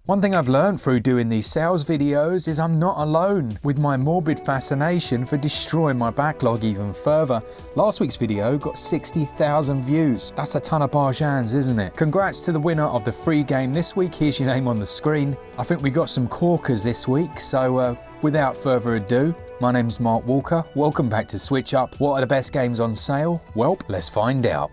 One thing I've learned through doing these sales videos is I'm not alone with my morbid fascination for destroying my backlog even further. Last week's video got 60,000 views. That's a ton of barjans, isn't it? Congrats to the winner of the free game this week. Here's your name on the screen. I think we got some corkers this week, so without further ado, my name's Mark Walker. Welcome back to Switch Up. What are the best games on sale? Well, let's find out.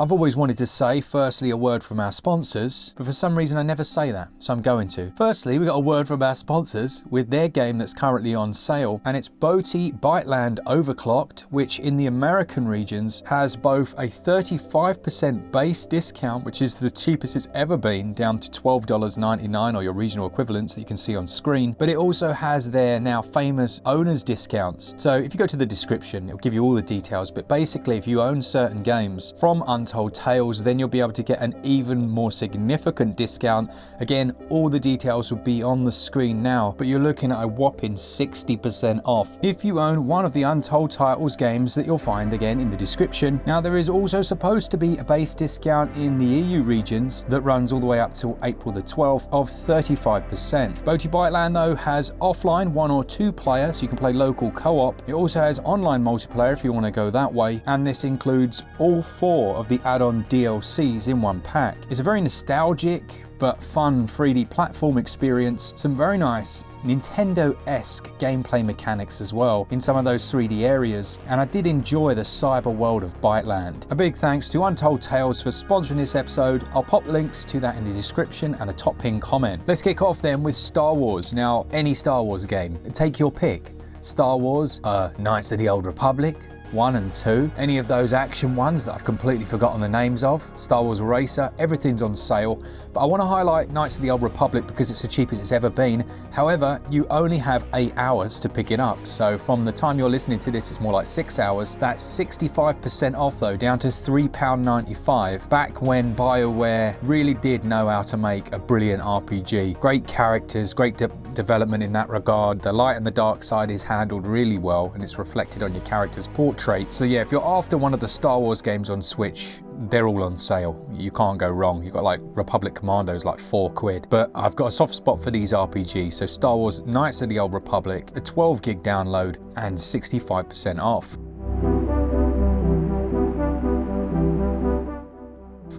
I've always wanted to say, firstly, a word from our sponsors, but for some reason I never say that, so I'm going to. Firstly, we got a word from our sponsors with their game that's currently on sale, and it's BOTI Byteland Overclocked, which in the American regions has both a 35% base discount, which is the cheapest it's ever been, down to $12.99 or your regional equivalents that you can see on screen, but it also has their now famous owner's discounts. So if you go to the description, it'll give you all the details, but basically if you own certain games from Untold Tales, then you'll be able to get an even more significant discount. Again, all the details will be on the screen now, but you're looking at a whopping 60% off if you own one of the Untold Titles games that you'll find again in the description. Now, there is also supposed to be a base discount in the EU regions that runs all the way up till April the 12th of 35%. BOTI Byteland though has offline 1 or 2 players, so you can play local co-op. It also has online multiplayer if you want to go that way, and this includes all 4 of the add-on DLCs in one pack. It's a very nostalgic but fun 3D platform experience, some very nice Nintendo-esque gameplay mechanics as well in some of those 3D areas, and I did enjoy the cyber world of Byteland. A big thanks to Untold Tales for sponsoring this episode. I'll pop links to that in the description and the top pinned comment. Let's kick off then with Star Wars. Now, any Star Wars game, take your pick. Star Wars, Knights of the Old Republic, 1 and 2, any of those action ones that I've completely forgotten the names of, Star Wars Racer, everything's on sale. But I want to highlight Knights of the Old Republic because it's the cheapest it's ever been. However, you only have 8 hours to pick it up. So from the time you're listening to this, it's more like 6 hours. That's 65% off though, down to £3.95. Back when BioWare really did know how to make a brilliant RPG. Great characters, great development in that regard. The light and the dark side is handled really well, and it's reflected on your character's portrait. So yeah, if you're after one of the Star Wars games on Switch, they're all on sale. You can't go wrong. You've got like Republic Commandos, like £4. But I've got a soft spot for these RPGs. So Star Wars Knights of the Old Republic, a 12 gig download and 65% off.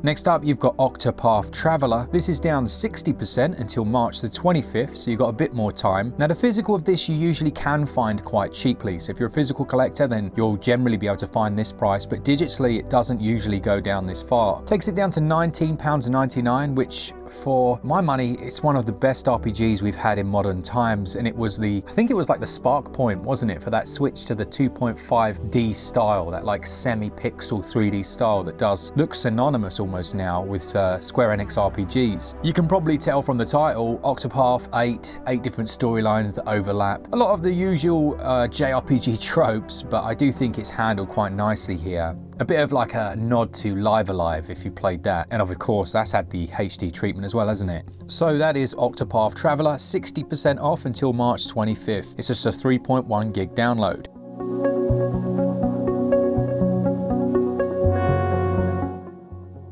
Next up, you've got Octopath Traveler. This is down 60% until March the 25th, so you've got a bit more time. Now, the physical of this you usually can find quite cheaply. So if you're a physical collector, then you'll generally be able to find this price, but digitally it doesn't usually go down this far. Takes it down to £19.99, which for my money, it's one of the best RPGs we've had in modern times, and it was I think it was like the spark point, wasn't it, for that switch to the 2.5D style, that like semi-pixel 3D style that does look synonymous almost now with Square Enix RPGs. You can probably tell from the title, Octopath 8 different storylines that overlap. A lot of the usual JRPG tropes, but I do think it's handled quite nicely here. A bit of like a nod to Live Alive if you played that, and of course that's had the HD treatment as well, hasn't it? So that is Octopath Traveler, 60% off until March 25th. It's just a 3.1 gig download.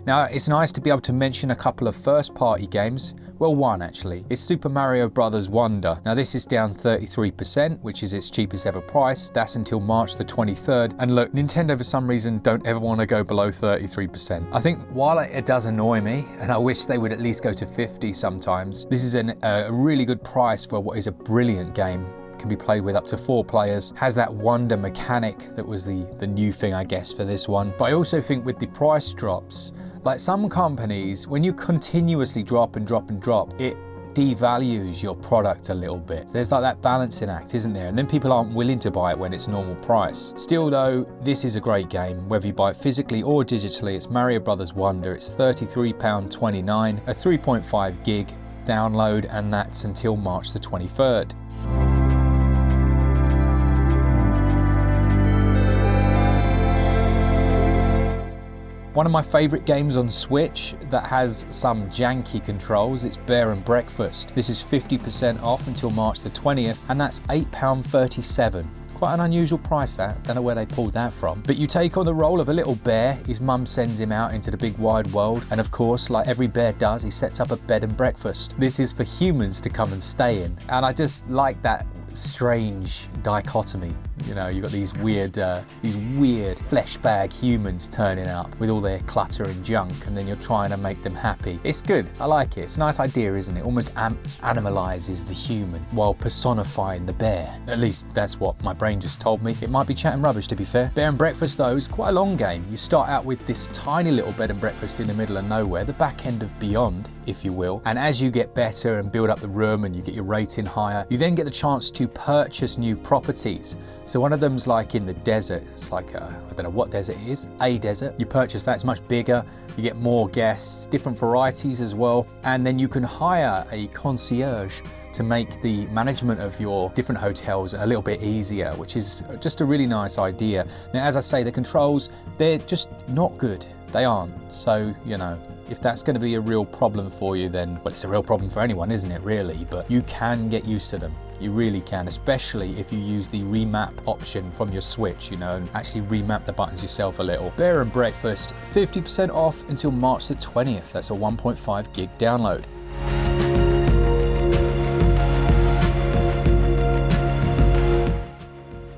Now, it's nice to be able to mention a couple of first-party games. Well, one actually. It's Super Mario Bros. Wonder. Now, this is down 33%, which is its cheapest ever price. That's until March the 23rd. And look, Nintendo for some reason don't ever want to go below 33%. I think while it does annoy me, and I wish they would at least go to 50 sometimes, this is a really good price for what is a brilliant game. Can be played with up to 4 players, has that wonder mechanic that was the new thing, I guess, for this one. But I also think with the price drops, like some companies, when you continuously drop and drop and drop, it devalues your product a little bit. So there's like that balancing act, isn't there? And then people aren't willing to buy it when it's normal price. Still though, this is a great game, whether you buy it physically or digitally. It's Mario Bros. Wonder. It's £33.29, a 3.5 gig download, and that's until March the 23rd. One of my favourite games on Switch that has some janky controls, it's Bear and Breakfast. This is 50% off until March the 20th, and that's £8.37. Quite an unusual price that. Don't know where they pulled that from. But you take on the role of a little bear. His mum sends him out into the big wide world. And of course, like every bear does, he sets up a bed and breakfast. This is for humans to come and stay in. And I just like that strange dichotomy. You know, you've got these weird flesh bag humans turning up with all their clutter and junk, and then you're trying to make them happy. It's good. I like it. It's a nice idea, isn't it? Almost animalizes the human while personifying the bear. At least that's what my brain just told me. It might be chatting rubbish, to be fair. Bear and breakfast, though, is quite a long game. You start out with this tiny little bed and breakfast in the middle of nowhere, the back end of Beyond, if you will. And as you get better and build up the room and you get your rating higher, you then get the chance to purchase new properties. So one of them's like in the desert. It's like, I don't know what desert it is, a desert. You purchase that, it's much bigger. You get more guests, different varieties as well. And then you can hire a concierge to make the management of your different hotels a little bit easier, which is just a really nice idea. Now, as I say, the controls, they're just not good. They aren't. So, you know, if that's going to be a real problem for you, then, well, it's a real problem for anyone, isn't it, really? But you can get used to them. You really can, especially if you use the remap option from your Switch, you know, and actually remap the buttons yourself a little. Bear and breakfast, 50% off until March the 20th. That's a 1.5 gig download.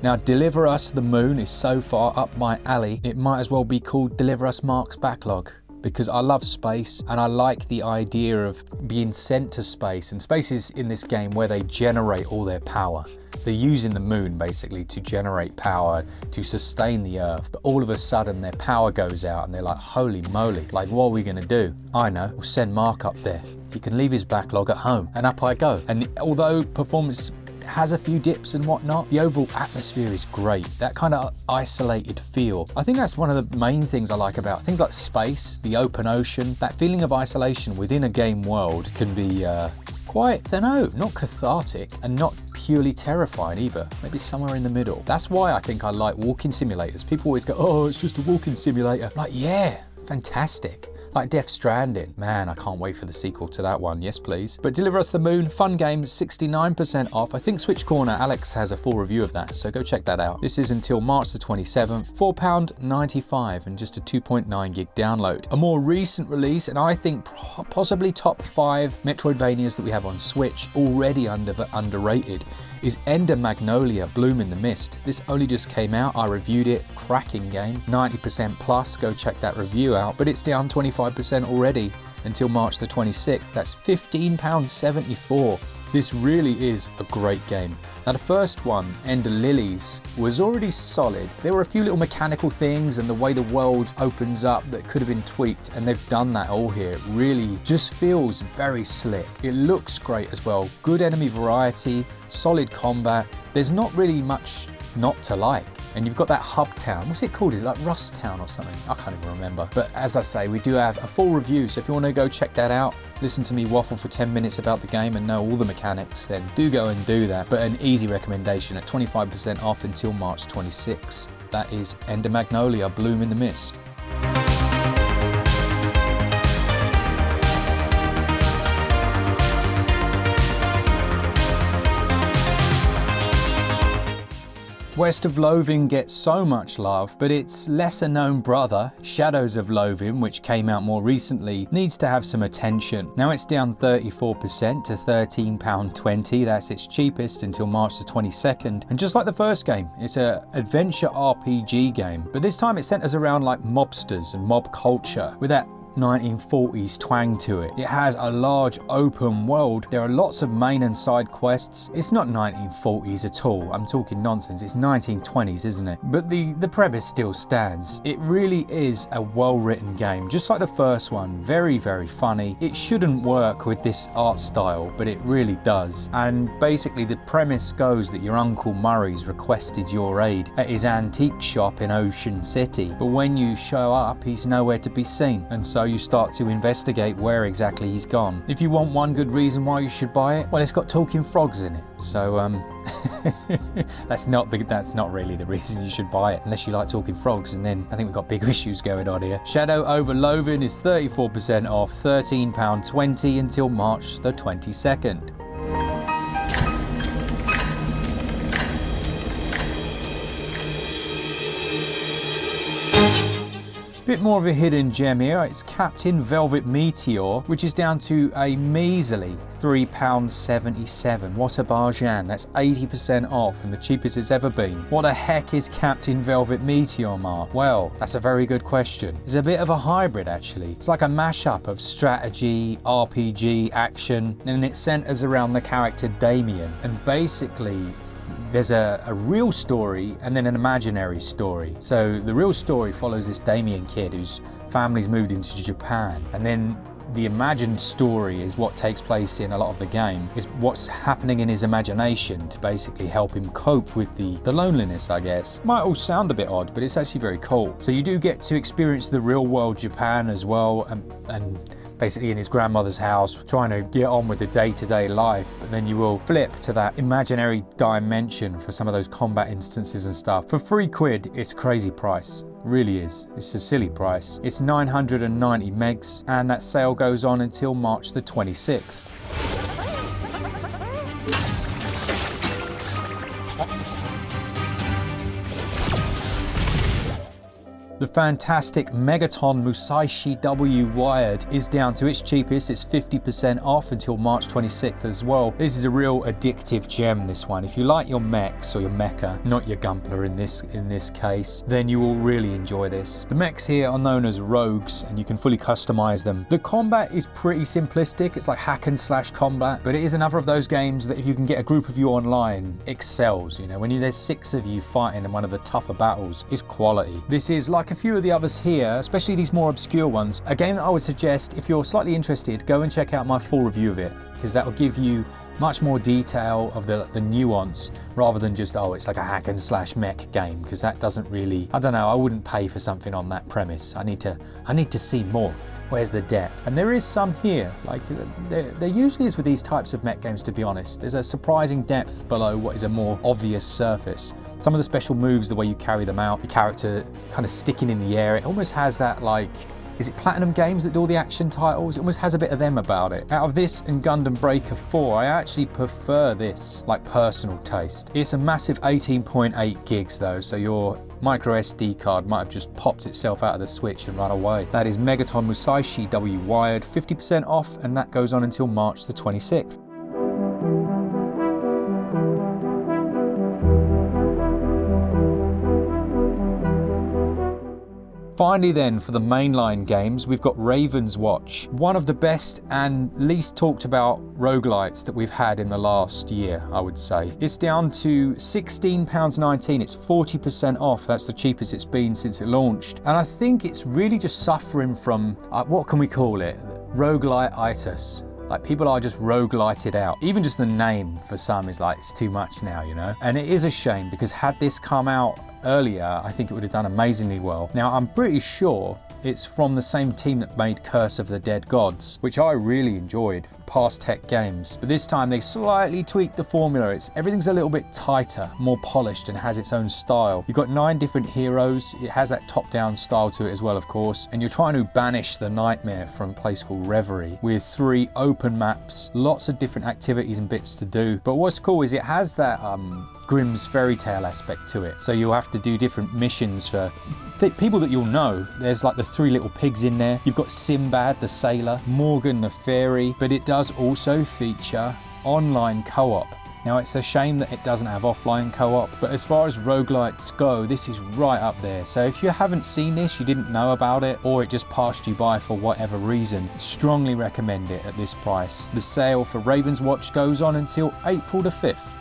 Now, Deliver Us the Moon is so far up my alley, it might as well be called Deliver Us Mark's Backlog. Because I love space and I like the idea of being sent to space. And space is in this game where they generate all their power. So they're using the moon basically to generate power to sustain the Earth. But all of a sudden their power goes out and they're like, holy moly, like what are we gonna do? I know, we'll send Mark up there. He can leave his backlog at home, and up I go. And although performance has a few dips and whatnot, the overall atmosphere is great. That kind of isolated feel. I think that's one of the main things I like about things like space, the open ocean. That feeling of isolation within a game world can be quite, I don't know, not cathartic and not purely terrifying either. Maybe somewhere in the middle. That's why I think I like walking simulators. People always go, oh, it's just a walking simulator. I'm like, yeah, fantastic. Like Death Stranding. Man, I can't wait for the sequel to that one. Yes, please. But Deliver Us the Moon, fun game, 69% off. I think Switch Corner, Alex has a full review of that, so go check that out. This is until March the 27th, £4.95 and just a 2.9 gig download. A more recent release, and I think possibly top 5 Metroidvanias that we have on Switch, already underrated, is MAgnolia, Bloom in the Mist. This only just came out, I reviewed it, cracking game, 90% plus, go check that review out, but it's down 25% already until March the 26th, that's £15.74. This really is a great game. Now the first one, Ender Lilies, was already solid. There were a few little mechanical things and the way the world opens up that could have been tweaked, and they've done that all here. It really just feels very slick. It looks great as well. Good enemy variety, solid combat. There's not really much not to like. And you've got that hub town. What's it called? Is it like Rust Town or something? I can't even remember. But as I say, we do have a full review. So if you want to go check that out, listen to me waffle for 10 minutes about the game and know all the mechanics, then do go and do that. But an easy recommendation at 25% off until March 26. That is MAgnolia, Bloom in the Mist. West of Loathing gets so much love, but its lesser known brother, Shadows of Loathing, which came out more recently, needs to have some attention. Now it's down 34% to £13.20, that's its cheapest until March the 22nd. And just like the first game, it's an adventure RPG game, but this time it centers around like mobsters and mob culture with that 1940s twang to it. It has a large open world. There are lots of main and side quests. It's not 1940s at all. I'm talking nonsense. It's 1920s, isn't it? But the premise still stands. It really is a well-written game, just like the first one. Very, very funny. It shouldn't work with this art style, but it really does. And basically the premise goes that your Uncle Murray's requested your aid at his antique shop in Ocean City. But when you show up, he's nowhere to be seen. And so you start to investigate where exactly he's gone. If you want one good reason why you should buy it, well, it's got talking frogs in it. So that's not really the reason you should buy it, unless you like talking frogs, and then I think we've got bigger issues going on here. Shadow over Loathing is 34% off, £13.20 until March the 22nd. Bit more of a hidden gem here. It's Captain Velvet Meteor, which is down to a measly £3.77. What a bargain. That's 80% off and the cheapest it's ever been. What the heck is Captain Velvet Meteor, Mark? Well, that's a very good question. It's a bit of a hybrid, actually. It's like a mashup of strategy, RPG, action, and it centers around the character Damien. And basically, there's a real story and then an imaginary story. So the real story follows this Damien kid whose family's moved into Japan, and then the imagined story is what takes place in a lot of the game, is what's happening in his imagination to basically help him cope with the loneliness, I guess. Might all sound a bit odd, but it's actually very cool. So you do get to experience the real world Japan as well, and basically in his grandmother's house, trying to get on with the day-to-day life, but then you will flip to that imaginary dimension for some of those combat instances and stuff. For £3, it's a crazy price. Really is. It's a silly price. It's 990 megs, and that sale goes on until March the 26th. The fantastic Megaton Musashi W Wired is down to its cheapest. It's 50% off until March 26th as well. This is a real addictive gem, this one. If you like your mechs or your mecha, not your Gunpla in this case, then you will really enjoy this. The mechs here are known as rogues and you can fully customize them. The combat is pretty simplistic. It's like hack and slash combat, but it is another of those games that if you can get a group of you online, excels. You know, when there's 6 of you fighting in one of the tougher battles, it's quality. This is like a few of the others here, especially these more obscure ones. A game that I would suggest, if you're slightly interested, go and check out my full review of it, because that will give you much more detail of the nuance, rather than just, oh, it's like a hack and slash mech game, because that doesn't really, I don't know, I wouldn't pay for something on that premise. I need to see more. Where's the depth? And there is some here. Like there usually is with these types of mech games, to be honest. There's a surprising depth below what is a more obvious surface. Some of the special moves, the way you carry them out, the character kind of sticking in the air, it almost has that, like, is it Platinum Games that do all the action titles? It almost has a bit of them about it. Out of this and Gundam Breaker 4, I actually prefer this, like, personal taste. It's a massive 18.8 gigs though, so your micro SD card might have just popped itself out of the Switch and run away. That is Megaton Musashi W Wired, 50% off, and that goes on until March the 26th. Finally then, for the mainline games, we've got Raven's Watch, one of the best and least talked about roguelites that we've had in the last year, I would say. It's down to £16.19, it's 40% off, that's the cheapest it's been since it launched. And I think it's really just suffering from, what can we call it? Roguelite-itis. Like, people are just roguelited out. Even just the name for some is like, it's too much now, you know? And it is a shame, because had this come out earlier, I think it would have done amazingly well. Now, I'm pretty sure it's from the same team that made Curse of the Dead Gods, which I really enjoyed, past tech games. But this time they slightly tweaked the formula. Everything's a little bit tighter, more polished, and has its own style. You've got 9 different heroes. It has that top-down style to it as well, of course. And you're trying to banish the nightmare from a place called Reverie with 3 open maps, lots of different activities and bits to do. But what's cool is it has that Grimm's fairy tale aspect to it. So you'll have to do different missions for people that you'll know. There's like the 3 little pigs in there. You've got Sinbad the sailor, Morgan the fairy, but it does also feature online co-op. Now, it's a shame that it doesn't have offline co-op, but as far as roguelites go, this is right up there. So if you haven't seen this, you didn't know about it, or it just passed you by for whatever reason, strongly recommend it at this price. The sale for Raven's Watch goes on until April the 5th.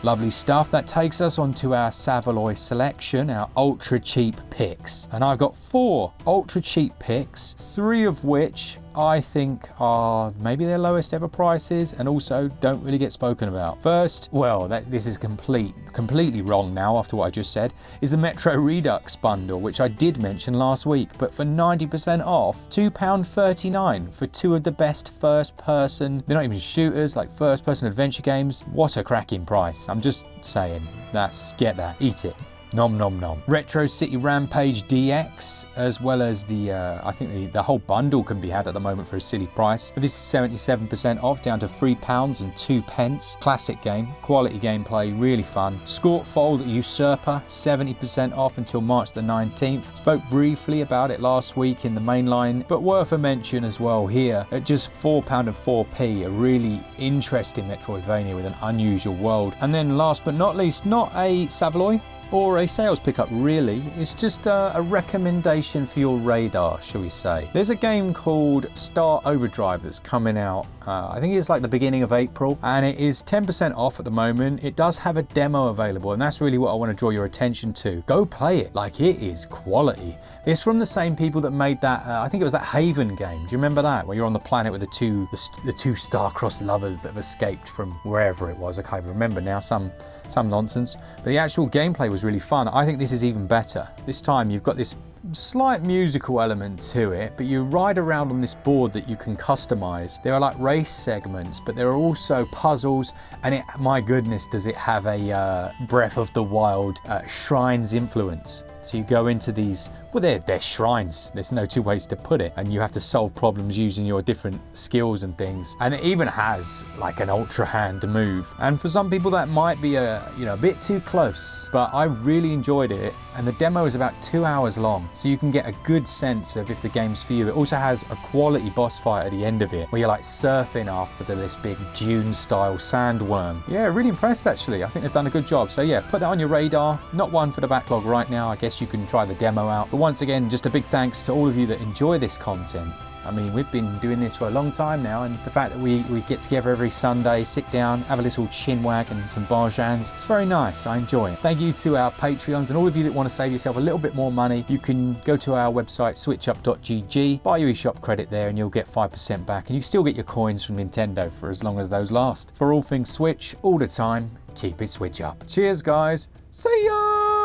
Lovely stuff. That takes us onto our Savaloy Selection, our ultra cheap picks. And I've got 4 ultra cheap picks, 3 of which I think are maybe their lowest ever prices and also don't really get spoken about. First, well, this is completely wrong now after what I just said, is the Metro Redux bundle, which I did mention last week, but for 90% off, £2.39 for 2 of the best first-person, they're not even shooters, like first-person adventure games. What a cracking price. I'm just saying, get that, eat it. Nom nom nom. Retro City Rampage DX, as well as the, I think the whole bundle can be had at the moment for a silly price. But this is 77% off, down to £3 and 2 pence. Classic game, quality gameplay, really fun. Scortfold Usurper, 70% off until March the 19th. Spoke briefly about it last week in the mainline, but worth a mention as well here at just £4 and 4p, a really interesting Metroidvania with an unusual world. And then last but not least, not a Savaloy or a sales pickup really, it's just a recommendation for your radar, shall we say. There's a game called Star Overdrive that's coming out, I think it's like the beginning of April, and it is 10% off at the moment. It does have a demo available, and that's really what I want to draw your attention to. Go play it, like it is quality. It's from the same people that made that, I think it was that Haven game. Do you remember that? Where you're on the planet with the two star-crossed lovers that have escaped from wherever it was. I can't even remember now, some nonsense. But the actual gameplay was really fun. I think this is even better. This time you've got this slight musical element to it, but you ride around on this board that you can customize. There are like race segments, but there are also puzzles, and my goodness, does it have a Breath of the Wild shrines influence. So you go into these, well, they're shrines. There's no two ways to put it. And you have to solve problems using your different skills and things. And it even has like an ultra hand move. And for some people that might be a bit too close, but I really enjoyed it. And the demo is about 2 hours long. So you can get a good sense of if the game's for you. It also has a quality boss fight at the end of it, where you're like surfing after this big Dune style sandworm. Yeah, really impressed actually. I think they've done a good job. So yeah, put that on your radar. Not one for the backlog right now. I guess you can try the demo out. But once again, just a big thanks to all of you that enjoy this content. I mean, we've been doing this for a long time now, and the fact that we get together every Sunday, sit down, have a little chinwag and some barjans, it's very nice. I enjoy it. Thank you to our Patreons and all of you that want to save yourself a little bit more money. You can go to our website, switchup.gg, buy your eShop credit there, and you'll get 5% back. And you still get your coins from Nintendo for as long as those last. For all things Switch, all the time, keep it Switch up. Cheers, guys. See ya!